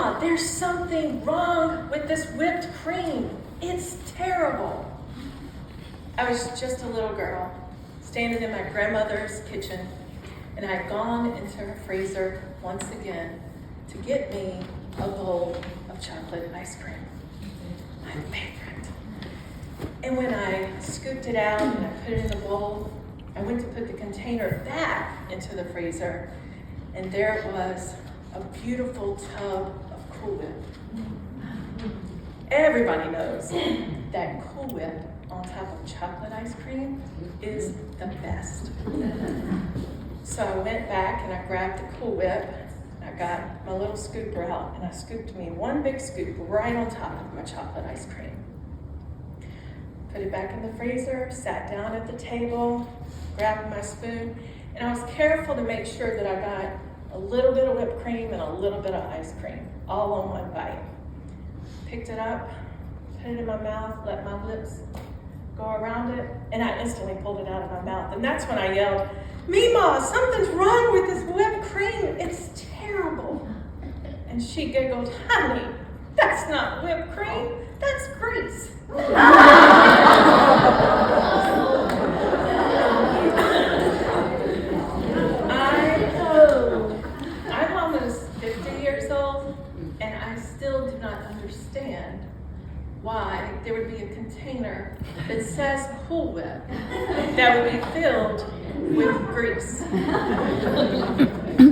Grandma, there's something wrong with this whipped cream. It's terrible. I was just a little girl, standing in my grandmother's kitchen, and I had gone into her freezer once again to get me a bowl of chocolate ice cream, my favorite. And when I scooped it out and I put it in the bowl, I went to put the container back into the freezer, and there it was, a beautiful tub of Cool Whip. Everybody knows that Cool Whip on top of chocolate ice cream is the best. So I went back and I grabbed the Cool Whip, and I got my little scooper out, and I scooped me one big scoop right on top of my chocolate ice cream. Put it back in the freezer, sat down at the table, grabbed my spoon, and I was careful to make sure that I got a little bit of whipped cream and a little bit of ice cream, all on one bite. Picked it up, put it in my mouth, let my lips go around it, and I instantly pulled it out of my mouth. And that's when I yelled, "Mima, something's wrong with this whipped cream. It's terrible." And she giggled, "Honey, that's not whipped cream, that's grease." I'm almost 50 years old, and I still do not understand why there would be a container that says Cool Whip that would be filled with grease.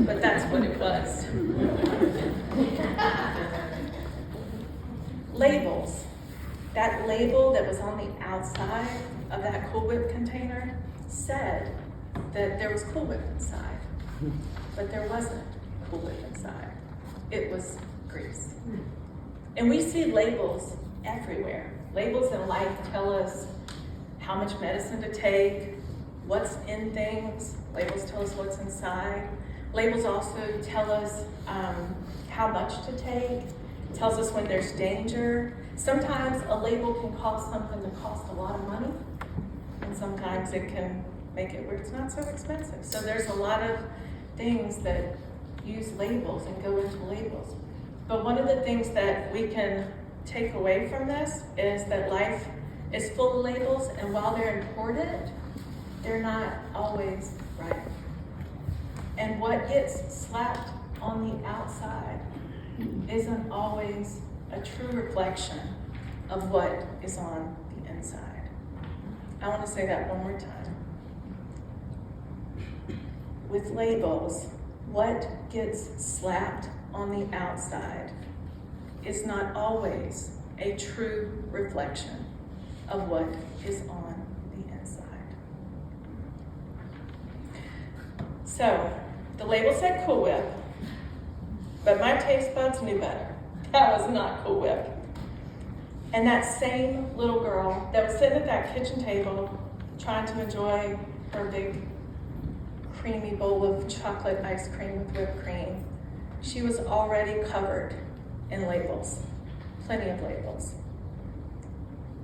But that's what it was. Labels. That label that was on the outside of that Cool Whip container said that there was Cool Whip inside, but there wasn't Cool Whip inside. It was grease. And we see labels everywhere. Labels in life tell us how much medicine to take, what's in things. Labels tell us what's inside. Labels also tell us how much to take. It tells us when there's danger. Sometimes a label can cause something to cost a lot of money, and sometimes it can make it where it's not so expensive. So there's a lot of things that use labels and go into labels. But one of the things that we can take away from this is that life is full of labels, and while they're important, they're not always right. And what gets slapped on the outside isn't always a true reflection of what is on the inside. I want to say that one more time. With labels, what gets slapped on the outside is not always a true reflection of what is on the inside. So, the label said Cool Whip, but my taste buds knew better. That was not Cool Whip. And that same little girl that was sitting at that kitchen table trying to enjoy her big creamy bowl of chocolate ice cream with whipped cream, she was already covered in labels, plenty of labels.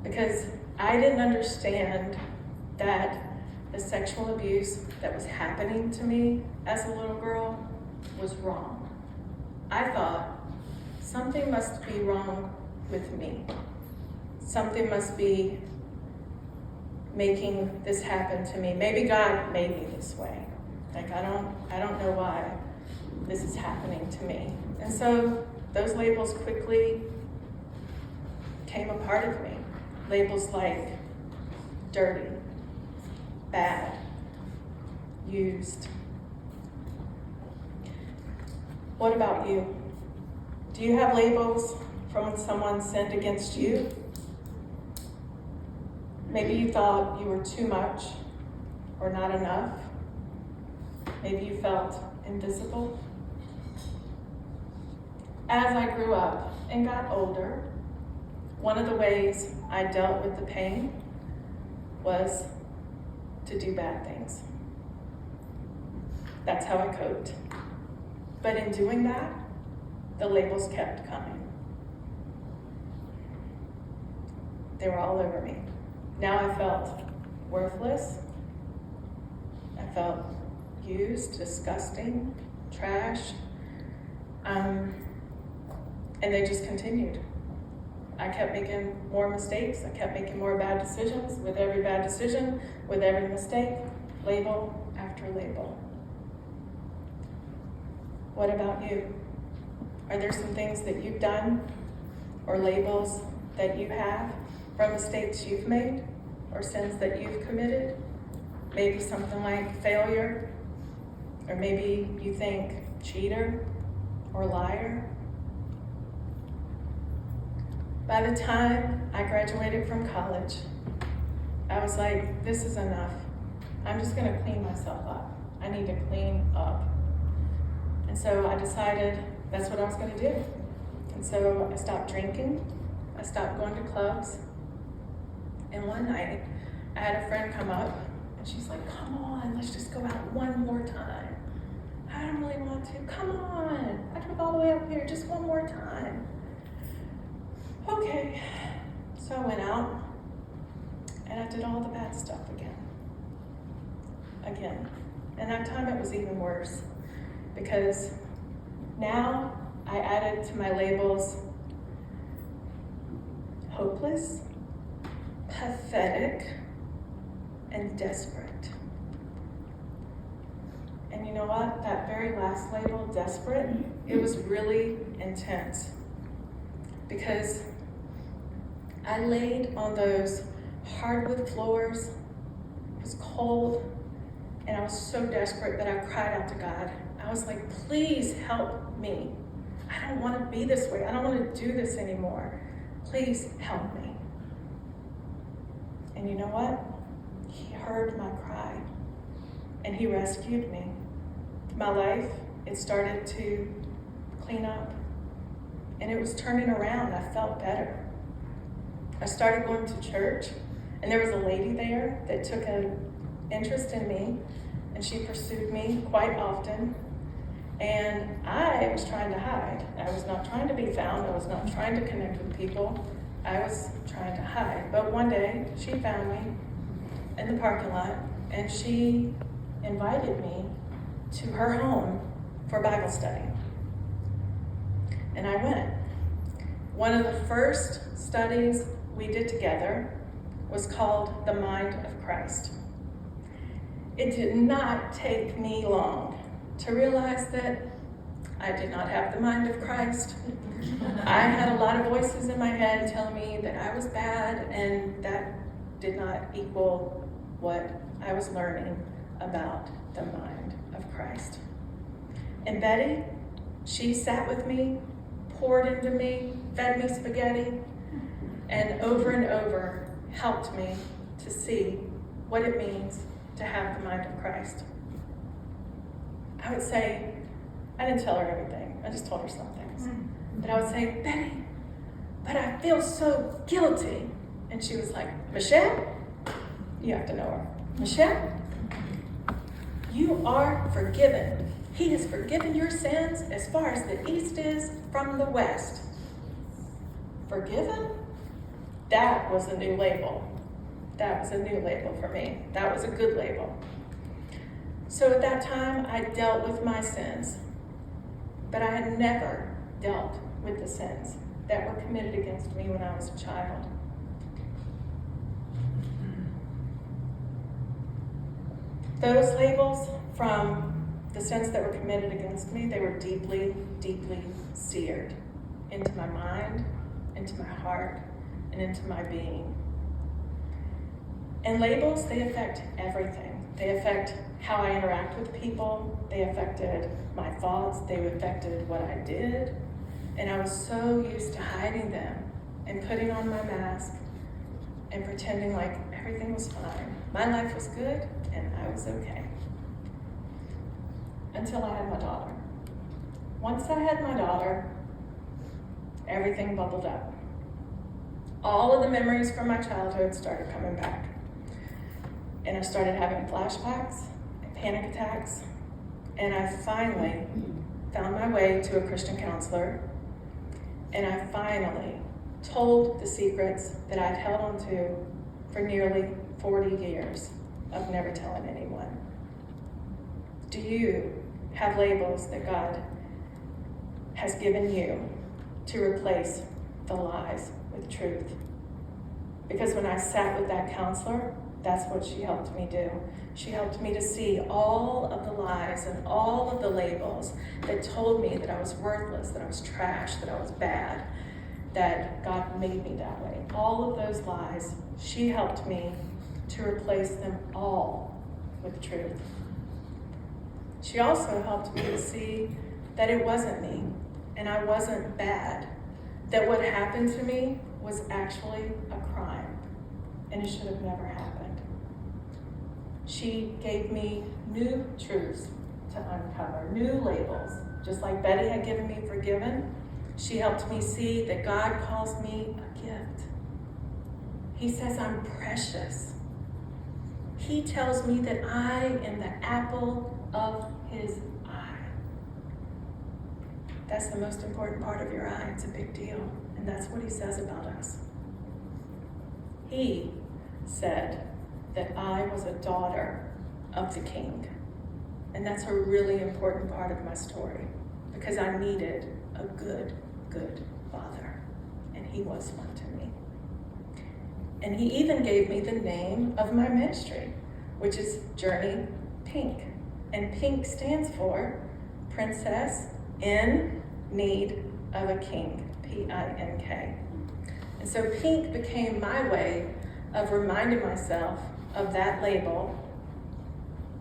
Because I didn't understand that the sexual abuse that was happening to me as a little girl was wrong. I thought something must be wrong with me. Something must be making this happen to me. Maybe God made me this way. Like I don't know why this is happening to me. And so those labels quickly came a part of me. Labels like dirty, bad, used. What about you? Do you have labels from when someone sinned against you? Maybe you thought you were too much or not enough. Maybe you felt invisible. As I grew up and got older, one of the ways I dealt with the pain was to do bad things. That's how I coped. But in doing that, the labels kept coming. They were all over me. Now I felt worthless. I felt used, disgusting, trash. And they just continued. I kept making more mistakes. I kept making more bad decisions. With every bad decision, with every mistake, label after label. What about you? Are there some things that you've done or labels that you have from mistakes you've made or sins that you've committed? Maybe something like failure, or maybe you think cheater or liar. By the time I graduated from college, I was like, this is enough. I'm just gonna clean myself up. I need to clean up. And so I decided that's what I was gonna do. And so I stopped drinking, I stopped going to clubs. And one night, I had a friend come up, and she's like, come on, let's just go out one more time. I don't really want to, come on. I drove all the way up here, just one more time. Okay, so I went out, and I did all the bad stuff again. And that time it was even worse, because now I added to my labels hopeless, pathetic, and desperate. And you know what? That very last label, desperate, it was really intense, because I laid on those hardwood floors. It was cold, and I was so desperate that I cried out to God. I was like, please help me. I don't want to be this way. I don't want to do this anymore. Please help me. And you know what? He heard my cry, and he rescued me. My life, it started to clean up, and it was turning around. I felt better. I started going to church, and there was a lady there that took an interest in me, and she pursued me quite often. And I was trying to hide. I was not trying to be found. I was not trying to connect with people. I was trying to hide. But one day, she found me in the parking lot, and she invited me to her home for Bible study. And I went. One of the first studies we did together was called The Mind of Christ. It did not take me long to realize that I did not have the mind of Christ. I had a lot of voices in my head telling me that I was bad, and that did not equal what I was learning about the mind of Christ. And Betty, she sat with me, poured into me, fed me spaghetti, and over helped me to see what it means to have the mind of Christ. I would say, I didn't tell her everything, I just told her some things. But I would say, Betty, but I feel so guilty. And she was like, Michelle, you have to know her. Michelle, you are forgiven. He has forgiven your sins as far as the east is from the west. Forgiven? That was a new label. That was a new label for me. That was a good label. So at that time, I dealt with my sins, but I had never dealt with the sins that were committed against me when I was a child. Those labels from the sins that were committed against me, they were deeply, deeply seared into my mind, into my heart, and into my being. And labels, they affect everything. They affect how I interact with people. They affected my thoughts. They affected what I did. And I was so used to hiding them and putting on my mask and pretending like everything was fine. My life was good and I was okay. Until I had my daughter. Once I had my daughter, everything bubbled up. All of the memories from my childhood started coming back. And I started having flashbacks and panic attacks. And I finally found my way to a Christian counselor. And I finally told the secrets that I'd held on to for nearly 40 years of never telling anyone. Do you have labels that God has given you to replace the lies with truth. Because when I sat with that counselor, that's what she helped me do. She helped me to see all of the lies and all of the labels that told me that I was worthless, that I was trash, that I was bad, that God made me that way. All of those lies, she helped me to replace them all with truth. She also helped me to see that it wasn't me and I wasn't bad, that what happened to me was actually a crime and it should have never happened. She gave me new truths to uncover, new labels. Just like Betty had given me forgiven, she helped me see that God calls me a gift. He says I'm precious. He tells me that I am the apple of his eye. That's the most important part of your eye. It's a big deal. And that's what he says about us. He said that I was a daughter of the King. And that's a really important part of my story because I needed a good father. And he was one to me. And he even gave me the name of my ministry, which is Journey Pink. And Pink stands for Princess in Need of a King, P-I-N-K. And so Pink became my way of reminding myself of that label.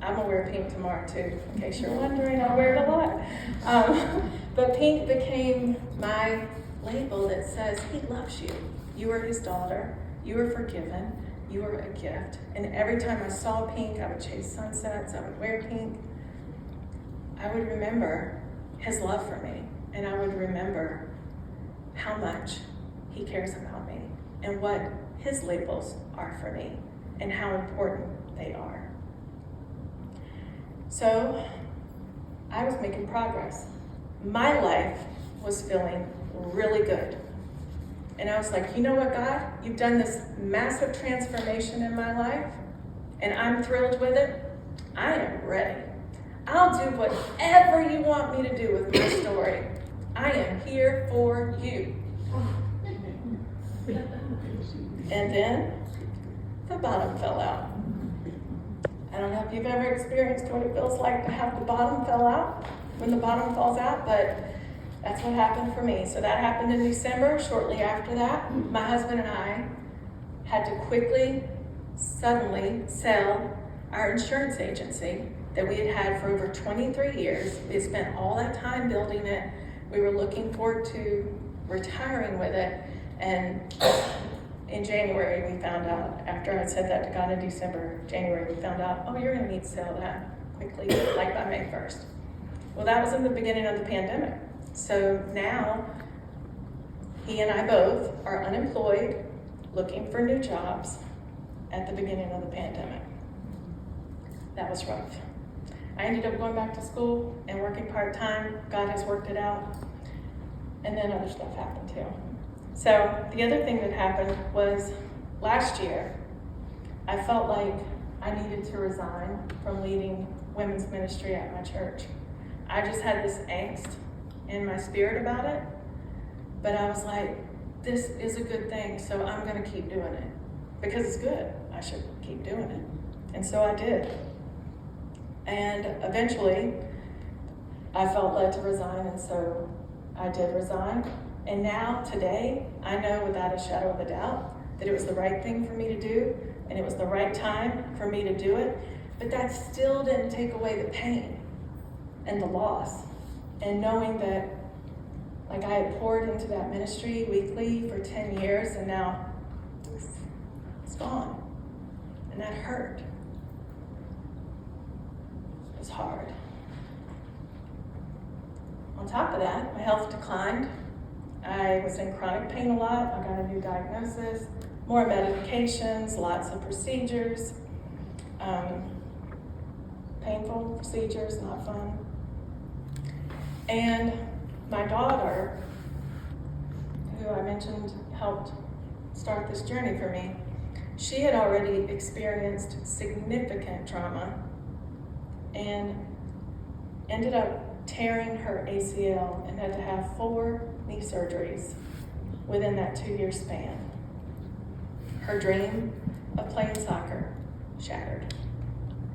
I'm gonna wear pink tomorrow too, in case you're wondering. I wear it a lot. But pink became my label that says he loves you. You are his daughter. You are forgiven. You are a gift. And every time I saw pink, I would chase sunsets. I would wear pink. I would remember his love for me. And I would remember how much he cares about me and what his labels are for me and how important they are. So I was making progress. My life was feeling really good. And I was like, you know what, God? You've done this massive transformation in my life, and I'm thrilled with it. I am ready. I'll do whatever you want me to do with my story. I am here for you. And then the bottom fell out. I don't know if you've ever experienced what it feels like to have the bottom fall out, when the bottom falls out, but that's what happened for me. So that happened in December. Shortly after that, my husband and I had to quickly, suddenly sell our insurance agency that we had had for over 23 years. We had spent all that time building it. We were looking forward to retiring with it. And in January, we found out, after I said that to God in December, January, we found out, oh, you're gonna need to sell that quickly, like by May 1st. Well, that was in the beginning of the pandemic. So now, he and I both are unemployed, looking for new jobs at the beginning of the pandemic. That was rough. I ended up going back to school and working part-time. God has worked it out. And then other stuff happened too. So the other thing that happened was last year, I felt like I needed to resign from leading women's ministry at my church. I just had this angst in my spirit about it, but I was like, this is a good thing, so I'm gonna keep doing it because it's good. I should keep doing it. And so I did. And eventually, I felt led to resign, and so I did resign. And now, today, I know without a shadow of a doubt that it was the right thing for me to do, and it was the right time for me to do it, but that still didn't take away the pain and the loss. And knowing that, like, I had poured into that ministry weekly for 10 years, and now it's gone. And that hurt. It was hard. On top of that, my health declined. I was in chronic pain a lot. I got a new diagnosis, more medications, lots of procedures, painful procedures, not fun. And my daughter, who I mentioned helped start this journey for me, she had already experienced significant trauma and ended up tearing her ACL and had to have 4 knee surgeries within that 2-year span. Her dream of playing soccer shattered.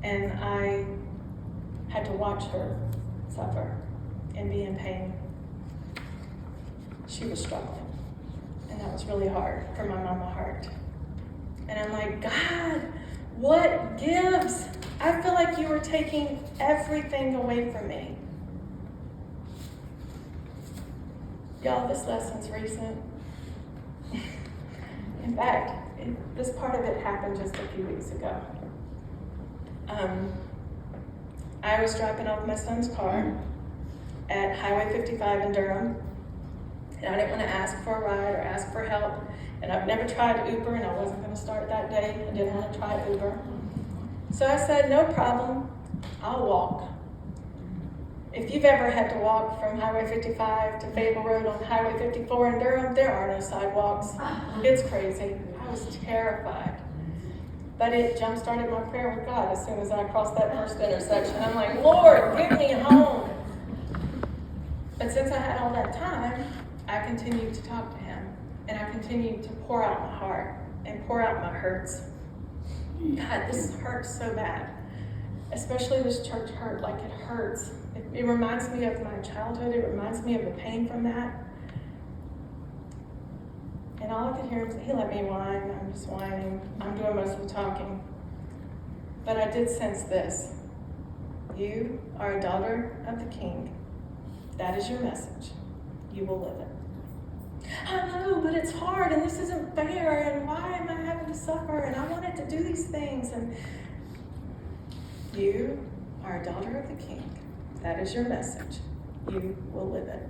And I had to watch her suffer and be in pain. She was struggling. And that was really hard for my mama heart. And I'm like, God, what gives? I feel like you were taking everything away from me. Y'all, this lesson's recent. In fact, this part of it happened just a few weeks ago. I was dropping off my son's car at Highway 55 in Durham, and I didn't want to ask for a ride or ask for help, and I've never tried Uber, and I wasn't going to start that day. I didn't want to try Uber. So I said, no problem, I'll walk. If you've ever had to walk from Highway 55 to Fable Road on Highway 54 in Durham, there are no sidewalks. It's crazy. I was terrified. But it jump-started my prayer with God as soon as I crossed that first intersection. I'm like, Lord, get me home. But since I had all that time, I continued to talk to him. And I continued to pour out my heart and pour out my hurts. God, this hurts so bad. Especially this church hurt, like it hurts. It reminds me of my childhood. It reminds me of the pain from that. And all I could hear him say, he let me whine. I'm just whining. I'm doing most of the talking. But I did sense this. You are a daughter of the King. That is your message. You will live it. I know, but it's hard, and this isn't fair, and why am I having to suffer, and I wanted to do these things, and you are a daughter of the King. That is your message. You will live it.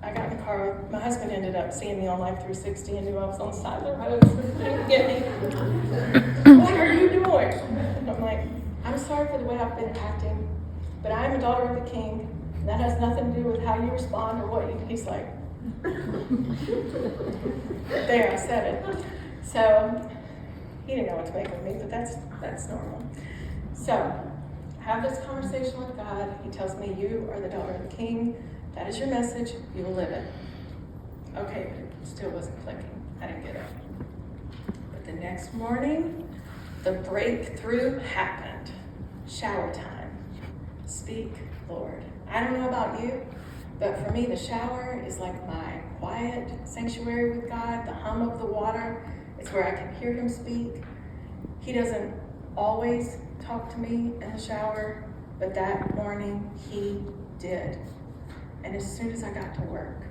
I got in the car. My husband ended up seeing me on Life 360 and knew I was on the side of the road. So he came to get me. What are you doing? And I'm like, I'm sorry for the way I've been acting, but I am a daughter of the King. And that has nothing to do with how you respond or what you. He's like, there, I said it. So he didn't know what to make of me, but that's normal. So I have this conversation with God. He tells me, you are the daughter of the King. That is your message. You will live it. Okay, but it still wasn't clicking. I didn't get it. But the next morning, the breakthrough happened. Shower time. Speak, Lord. I don't know about you, but for me, the shower is like my quiet sanctuary with God, the hum of the water. It's where I can hear him speak. He doesn't always talk to me in the shower, but that morning he did. And as soon as I got to work,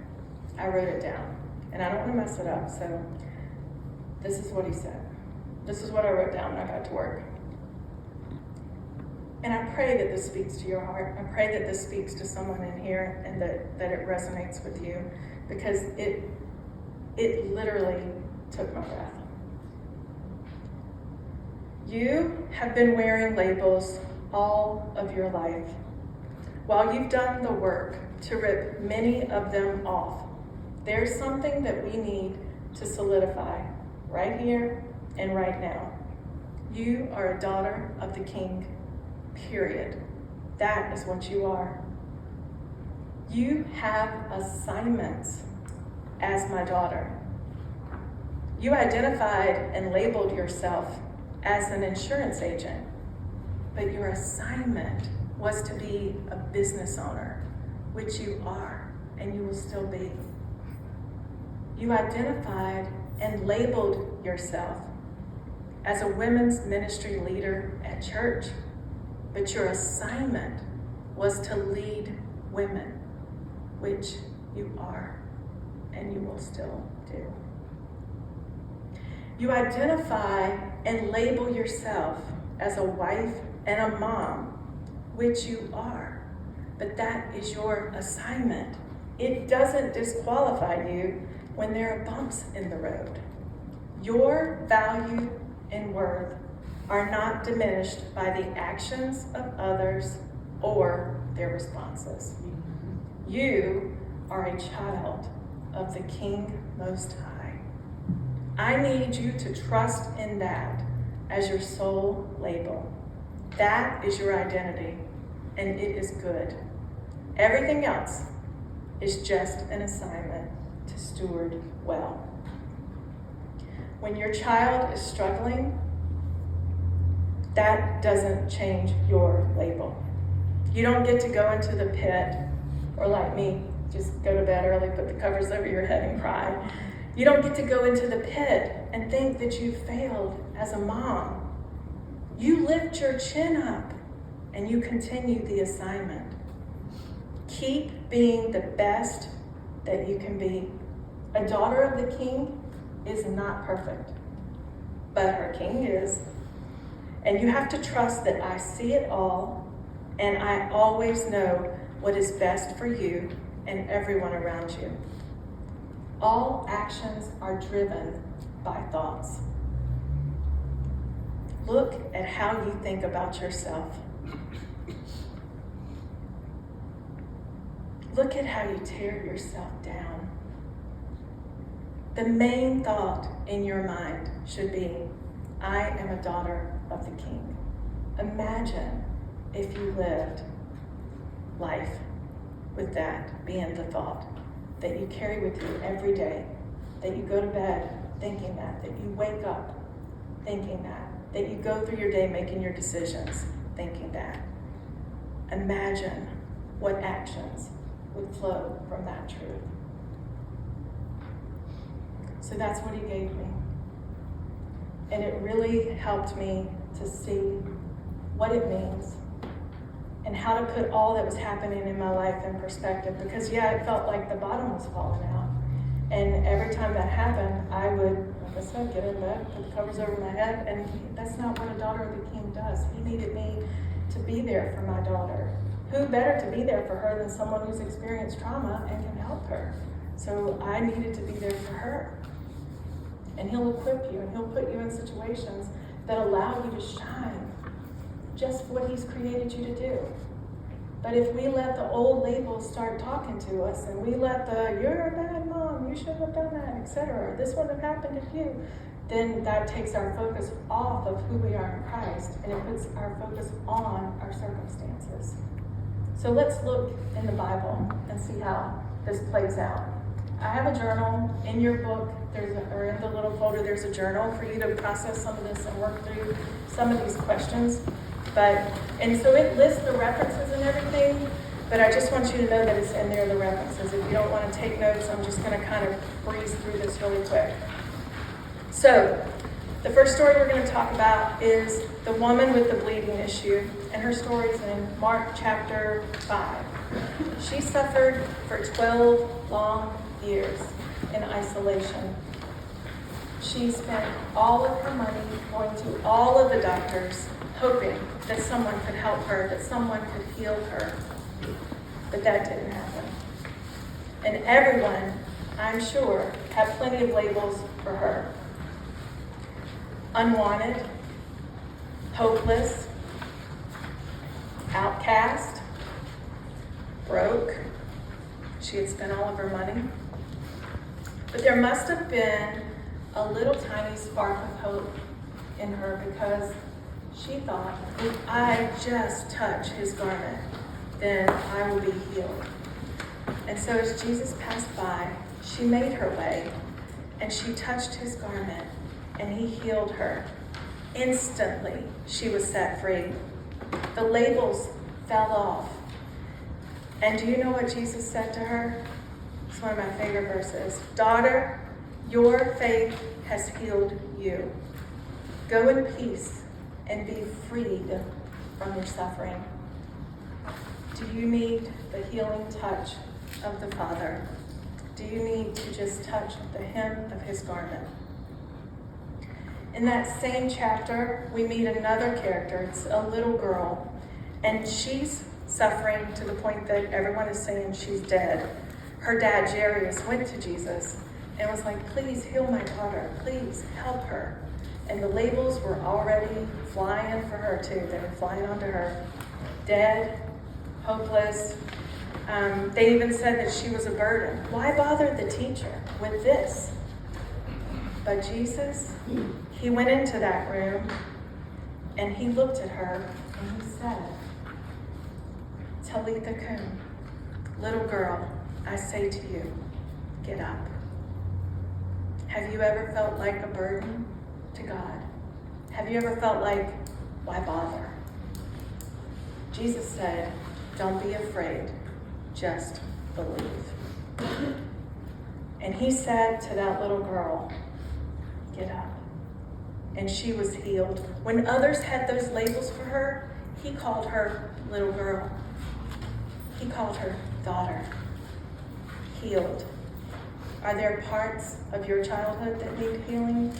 I wrote it down. And I don't want to mess it up, so this is what he said. This is what I wrote down when I got to work. And I pray that this speaks to your heart. I pray that this speaks to someone in here and that it resonates with you, because it literally took my breath. You have been wearing labels all of your life. While you've done the work to rip many of them off, there's something that we need to solidify right here and right now. You are a daughter of the King, period. That is what you are. You have assignments as my daughter. You identified and labeled yourself as an insurance agent, but your assignment was to be a business owner, which you are, and you will still be. You identified and labeled yourself as a women's ministry leader at church, but your assignment was to lead women, which you are, and you will still do. You identify and label yourself as a wife and a mom, which you are, but that is your assignment. It doesn't disqualify you when there are bumps in the road. Your value and worth are not diminished by the actions of others or their responses. You are a child of the King Most High. I need you to trust in that as your sole label. That is your identity, and it is good. Everything else is just an assignment to steward well. When your child is struggling, that doesn't change your label. You don't get to go into the pit, or like me, just go to bed early, put the covers over your head and cry. You don't get to go into the pit and think that you failed as a mom. You lift your chin up and you continue the assignment. Keep being the best that you can be. A daughter of the king is not perfect, but her king is. And you have to trust that I see it all, and I always know what is best for you and everyone around you. All actions are driven by thoughts. Look at how you think about yourself. Look at how you tear yourself down. The main thought in your mind should be, I am a daughter of the king. Imagine if you lived life with that being the thought that you carry with you every day, that you go to bed thinking that you wake up thinking that you go through your day making your decisions thinking that. Imagine what actions would flow from that truth. So that's what he gave me. And it really helped me to see what it means and how to put all that was happening in my life in perspective. Because it felt like the bottom was falling out. And every time that happened, I would, like I said, get in bed, put the covers over my head, and that's not what a daughter of the king does. He needed me to be there for my daughter. Who better to be there for her than someone who's experienced trauma and can help her? So I needed to be there for her. And he'll equip you, and he'll put you in situations that allow you to shine just what he's created you to do. But if we let the old labels start talking to us, and we let you're a bad mom, you shouldn't have done that, etc., this wouldn't have happened to you, then that takes our focus off of who we are in Christ, and it puts our focus on our circumstances. So let's look in the Bible and see how this plays out. I have a journal in your book, or in the little folder, there's a journal for you to process some of this and work through some of these questions. And so it lists the references and everything, but I just want you to know that it's in there, the references. If you don't want to take notes, I'm just going to kind of breeze through this really quick. So, the first story we're going to talk about is the woman with the bleeding issue, and her story is in Mark chapter 5. She suffered for 12 long years in isolation. She spent all of her money going to all of the doctors, hoping that someone could help her, that someone could heal her. But that didn't happen. And everyone, I'm sure, had plenty of labels for her. Unwanted, hopeless, outcast, broke. She had spent all of her money. But there must have been a little tiny spark of hope in her, because she thought, if I just touch his garment, then I will be healed. And so as Jesus passed by, she made her way, and she touched his garment, and he healed her. Instantly, she was set free. The labels fell off. And do you know what Jesus said to her? It's one of my favorite verses. Daughter, your faith has healed you. Go in peace and be freed from your suffering. Do you need the healing touch of the Father? Do you need to just touch the hem of his garment? In that same chapter, we meet another character. It's a little girl, and she's suffering to the point that everyone is saying she's dead. Her dad, Jairus, went to Jesus and was like, please heal my daughter. Please help her. And the labels were already flying for her too. They were flying onto her. Dead, hopeless. They even said that she was a burden. Why bother the teacher with this? But Jesus, he went into that room and he looked at her And he said, Talitha cum, little girl, I say to you, get up. Have you ever felt like a burden to God? Have you ever felt like, why bother? Jesus said, don't be afraid, just believe. And he said to that little girl, get up. And she was healed. When others had those labels for her, he called her little girl. He called her daughter. Healed. Are there parts of your childhood that need healing?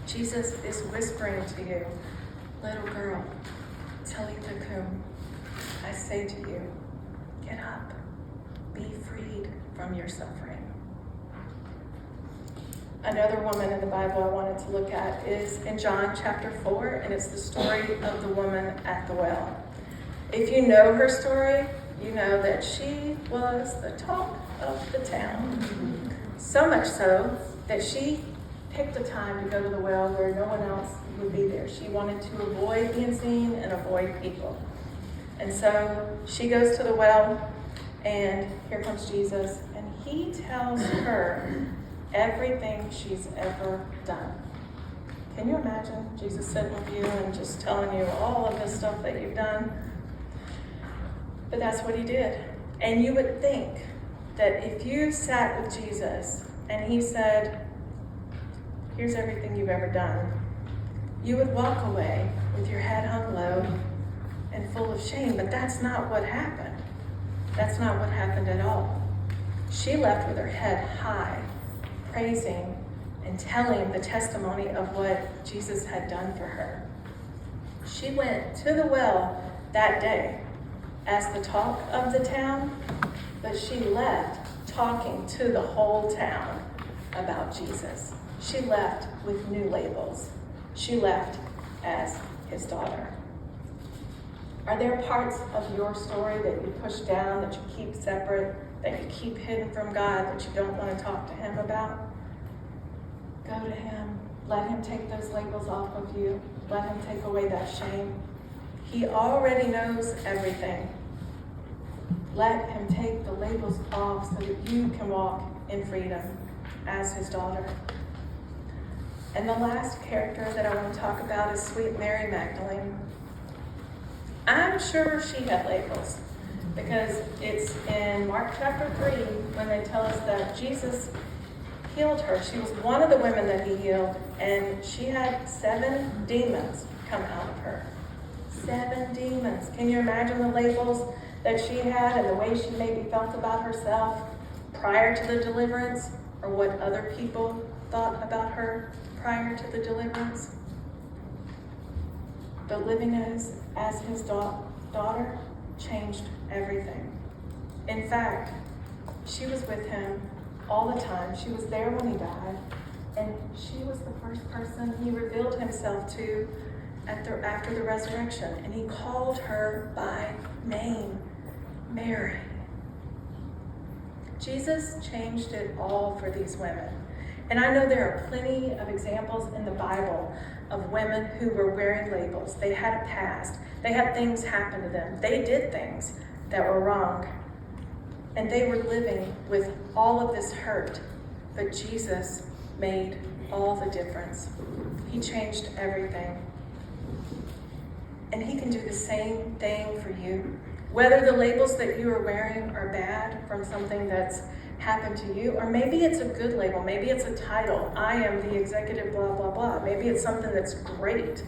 Jesus is whispering to you, little girl, Talitha cum, I say to you, get up, be freed from your suffering. Another woman in the Bible I wanted to look at is in John chapter 4, and it's the story of the woman at the well. If you know her story, you know that she was the talk of the town. So much so that she picked a time to go to the well where no one else would be there. She wanted to avoid being seen and avoid people. And so she goes to the well, and here comes Jesus, and he tells her everything she's ever done. Can you imagine Jesus sitting with you and just telling you all of this stuff that you've done? But that's what he did. And you would think that if you sat with Jesus and he said, here's everything you've ever done, you would walk away with your head hung low and full of shame. But that's not what happened. That's not what happened at all. She left with her head high, praising and telling the testimony of what Jesus had done for her. She went to the well that day as the talk of the town, but she left talking to the whole town about Jesus. She left with new labels. She left as his daughter. Are there parts of your story that you push down, that you keep separate, that you keep hidden from God, that you don't want to talk to him about? Go to him. Let him take those labels off of you. Let him take away that shame. He already knows everything. Let him take the labels off so that you can walk in freedom as his daughter. And the last character that I want to talk about is sweet Mary Magdalene. I'm sure she had labels, because it's in Mark chapter 3 when they tell us that Jesus healed her. She was one of the women that he healed, and she had 7 demons come out of her. 7 demons. Can you imagine the labels that she had and the way she maybe felt about herself prior to the deliverance, or what other people thought about her prior to the deliverance? But living as his daughter changed everything. In fact, she was with him all the time. She was there when he died, and she was the first person he revealed himself to after the resurrection, and he called her by name, Mary. Jesus changed it all for these women. And I know there are plenty of examples in the Bible of women who were wearing labels. They had a past. They had things happen to them. They did things that were wrong. And they were living with all of this hurt. But Jesus made all the difference. He changed everything. And he can do the same thing for you. Whether the labels that you are wearing are bad from something that's happened to you, or maybe it's a good label, maybe it's a title, I am the executive blah, blah, blah. Maybe it's something that's great.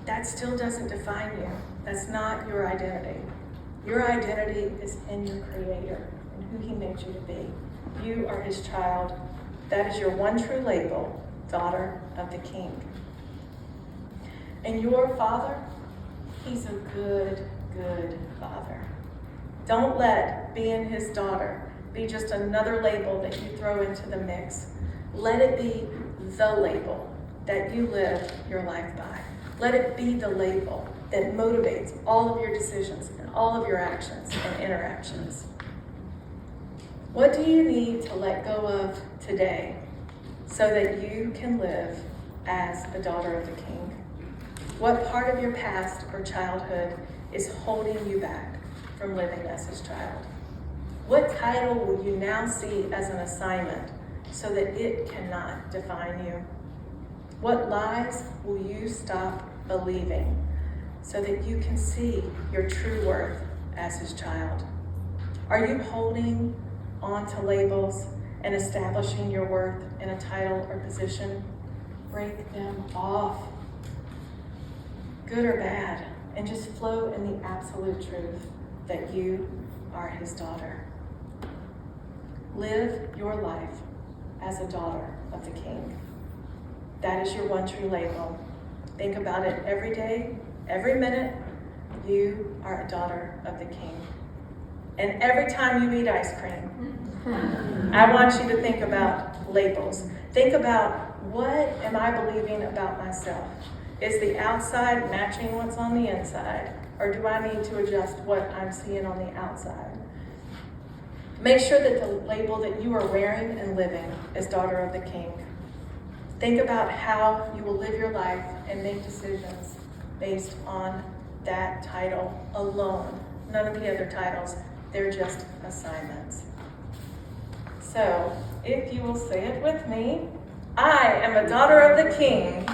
That still doesn't define you. That's not your identity. Your identity is in your Creator and who he made you to be. You are his child. That is your one true label, daughter of the King. And your Father, he's a good Father. Don't let being his daughter be just another label that you throw into the mix. Let it be the label that you live your life by. Let it be the label that motivates all of your decisions and all of your actions and interactions. What do you need to let go of today so that you can live as a daughter of the King? What part of your past or childhood is holding you back from living as his child? What title will you now see as an assignment so that it cannot define you? What lies will you stop believing so that you can see your true worth as his child? Are you holding on to labels and establishing your worth in a title or position? Break them off, good or bad, and just flow in the absolute truth that you are his daughter. Live your life as a daughter of the King. That is your one true label. Think about it every day, every minute. You are a daughter of the King. And every time you eat ice cream, I want you to think about labels. Think about, what am I believing about myself? Is the outside matching what's on the inside? Or do I need to adjust what I'm seeing on the outside? Make sure that the label that you are wearing and living is daughter of the King. Think about how you will live your life and make decisions based on that title alone. None of the other titles, they're just assignments. So, if you will say it with me, I am a daughter of the King.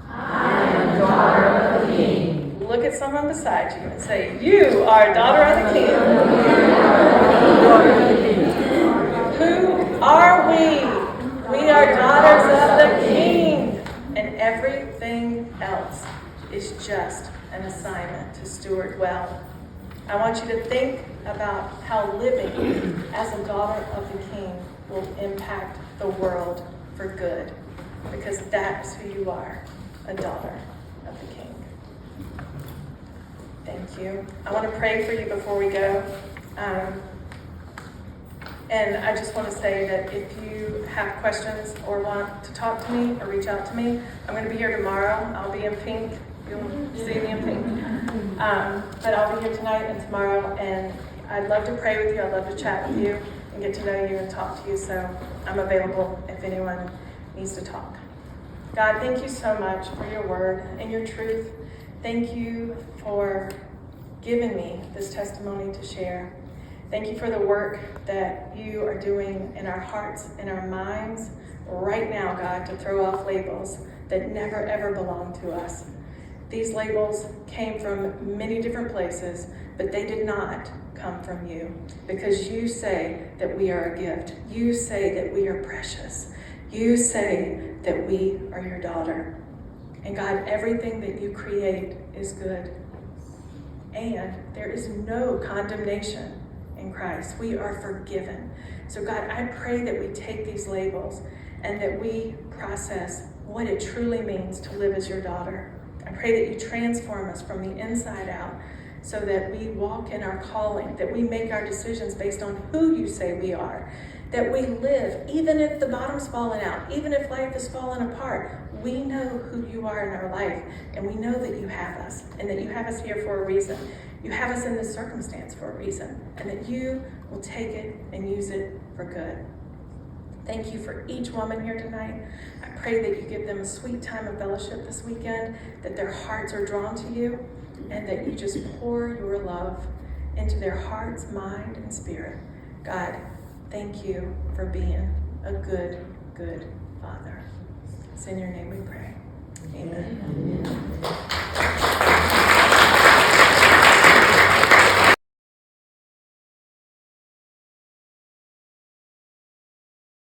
I am a daughter of the King. Look at someone beside you and say, you are a daughter of the King. Who are we? We are daughters of the King. And everything else is just an assignment to steward well. I want you to think about how living as a daughter of the King will impact the world for good, because that's who you are, a daughter of the King. Thank you. I want to pray for you before we go. And I just want to say that if you have questions or want to talk to me or reach out to me, I'm going to be here tomorrow. I'll be in pink. You'll see me in pink. But I'll be here tonight and tomorrow, and I'd love to pray with you. I'd love to chat with you and get to know you and talk to you. So I'm available if anyone needs to talk. God, thank you so much for your word and your truth. Thank you for giving me this testimony to share. Thank you for the work that you are doing in our hearts and our minds right now, God, to throw off labels that never ever belonged to us. These labels came from many different places, but they did not come from you, because you say that we are a gift. You say that we are precious. You say that we are your daughter. And God, everything that you create is good. And there is no condemnation in Christ. We are forgiven. So God, I pray that we take these labels and that we process what it truly means to live as your daughter. I pray that you transform us from the inside out so that we walk in our calling, that we make our decisions based on who you say we are, that we live, even if the bottom's falling out, even if life is falling apart, we know who you are in our life, and we know that you have us, and that you have us here for a reason. You have us in this circumstance for a reason, and that you will take it and use it for good. Thank you for each woman here tonight. I pray that you give them a sweet time of fellowship this weekend, that their hearts are drawn to you, and that you just pour your love into their hearts, mind, and spirit. God, thank you for being a good, good Father. It's in your name we pray. Amen.